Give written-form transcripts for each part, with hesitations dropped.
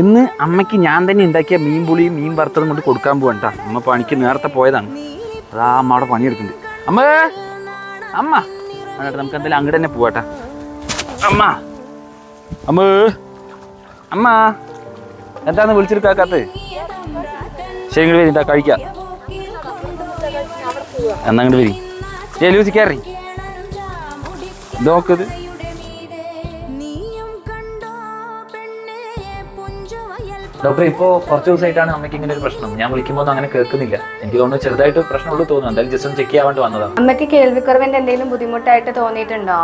ഇന്ന് അമ്മയ്ക്ക് ഞാൻ തന്നെ ഉണ്ടാക്കിയ മീൻ പുളിയും മീൻ വറുത്തതും കൊണ്ട് കൊടുക്കാൻ പോകണ്ട. അമ്മ പണിക്ക് നേരത്തെ പോയതാണ്. അതാ അമ്മ അവിടെ പണിയെടുക്കുന്നുണ്ട്. അമ്മ അമ്മ എന്നിട്ട് നമുക്ക് എന്തായാലും അങ്ങോട്ട് തന്നെ പോവാട്ടാ. അമ്മ അമ്മ അമ്മ എന്താന്ന് വിളിച്ചെടുക്കാത്തത്? ശരി ഇങ്ങോട്ട് വരി, കഴിക്കാം. എന്നാ അങ്ങോട്ട് വരി. ലൂസി കയറി നോക്കത്. ഡോക്ടർ, ഇപ്പോൾ കുറച്ച് ദിവസമായിട്ടാണ് അമ്മയ്ക്ക് ഇങ്ങനെ ഒരു പ്രശ്നം. ഞാൻ വിളിക്കുമ്പോൾ അങ്ങനെ കേൾക്കുന്നില്ല. എനിക്ക് തോന്നുന്നു ചെറുതായിട്ട് പ്രശ്നമുള്ളൂ തോന്നുന്നു. എന്തായാലും ജസ്റ്റ് ഒന്ന് ചെക്ക് ചെയ്യാൻ വേണ്ടി വന്നതാണ്. അമ്മയ്ക്ക് കേൾവിക്കുറവിന്റെ എന്തെങ്കിലും ബുദ്ധിമുട്ടായിട്ട് തോന്നിയിട്ടുണ്ടോ?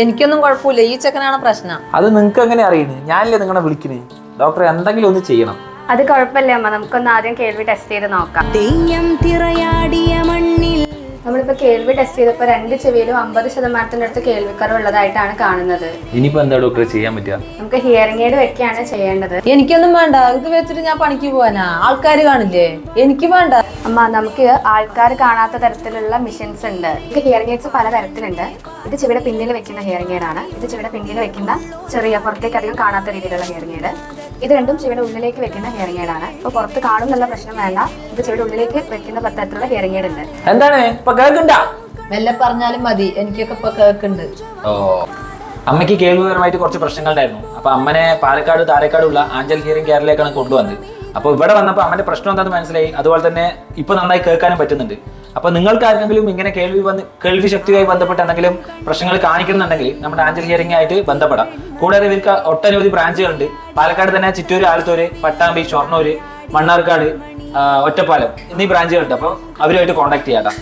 എനിക്കൊന്നും കുഴപ്പമില്ല, ഈ ചെക്കനാണ് പ്രശ്നം. അത് നിങ്ങൾക്ക് എങ്ങനെ അറിയുന്നത്? ഞാനല്ലേ നിങ്ങളെ വിളിക്കുന്നത്. ഡോക്ടറെ എന്തെങ്കിലും ഒന്ന് ചെയ്യണം. അത് കുഴപ്പമില്ല അമ്മ, നമുക്കൊന്ന് ആദ്യം കേൾവി ടെസ്റ്റ് ചെയ്ത് നോക്കാം. നമ്മളിപ്പോ കേൾവി ടെസ്റ്റ് ചെയ്തപ്പോ 2 ചെവിയിലും 50% അടുത്ത് കേൾവിക്കുറവുള്ളതായിട്ടാണ് കാണുന്നത്. ഇനിയിപ്പോ എന്താ ഡോക്ടറെ ചെയ്യാൻ പറ്റുക? നമുക്ക് ഹിയറിംഗ് എയ്ഡ് വെക്കുകയാണ് ചെയ്യേണ്ടത്. എനിക്കൊന്നും വേണ്ട, ഇത് വെച്ചിട്ട് ഞാൻ പണിക്ക് പോവാനാ? ആൾക്കാർ കാണില്ലേ? എനിക്ക് വേണ്ട അമ്മ. നമുക്ക് ആൾക്കാർ കാണാത്ത തരത്തിലുള്ള മെഷീൻസ് ഉണ്ട്. ഹിയറിംഗ് എയ്ഡ്സ് പല തരത്തിലുണ്ട്. ഇത് ചെവിയുടെ പിന്നിൽ വെക്കുന്ന ഹിയറിംഗ് എയ്ഡ് ആണ്. ഇത് ചെവിയുടെ പിന്നിൽ വെക്കുന്ന ചെറിയ, പുറത്തേക്ക് അധികം കാണാത്ത രീതിയിലുള്ള ഹിയറിംഗ് എയ്ഡ്. ഇത് രണ്ടും ചെവിയുടെ ഉള്ളിലേക്ക് വെക്കുന്ന ഹിയറിംഗ് എയ്ഡ് ആണ്. ഇപ്പൊ പുറത്ത് കാണുന്നുള്ള പ്രശ്നം വേണ്ട. ഇത് ചെവിയുടെ ഉള്ളിലേക്ക് വെക്കുന്ന തരത്തിലുള്ള ഹിയറിംഗ് എയ്ഡ് ഉണ്ട്. എന്താണ് മെല്ലെ പറഞ്ഞാലും മതി, എനിക്കൊക്കെ ഇപ്പൊ കേൾക്കുന്നുണ്ട്. ഓ, അമ്മയ്ക്ക് കേൾവിപരമായിട്ട് കുറച്ച് പ്രശ്നങ്ങളുണ്ടായിരുന്നു. അപ്പൊ അമ്മനെ പാലക്കാട് താരക്കാടുള്ള ആഞ്ചൽ ഹിയറിംഗ് കെയറിലേക്കാണ് കൊണ്ടുവന്നത്. അപ്പോൾ ഇവിടെ വന്നപ്പോൾ അമ്മന്റെ പ്രശ്നം എന്താണെന്ന് മനസ്സിലായി. അതുപോലെ തന്നെ ഇപ്പൊ നന്നായി കേൾക്കാനും പറ്റുന്നുണ്ട്. അപ്പൊ നിങ്ങൾക്ക് ആരെങ്കിലും ഇങ്ങനെ കേൾവി ശക്തിയുമായി ബന്ധപ്പെട്ട് എന്തെങ്കിലും പ്രശ്നങ്ങൾ കാണിക്കുന്നുണ്ടെങ്കിൽ നമ്മുടെ ആഞ്ചൽ ഹിയറിംഗ് ആയിട്ട് ബന്ധപ്പെടാം. കൂടാതെ ഇവർക്ക് ഒട്ടനവധി ബ്രാഞ്ചുകളുണ്ട്. പാലക്കാട് തന്നെ ചിറ്റൂര്, ആലത്തൂര്, പട്ടാമ്പി, ഷൊർണൂര്, മണ്ണാർക്കാട്, ഒറ്റപ്പാലം എന്നീ ബ്രാഞ്ചുകളുണ്ട്. അപ്പോൾ അവരുമായിട്ട് കോൺടാക്ട് ചെയ്യാം.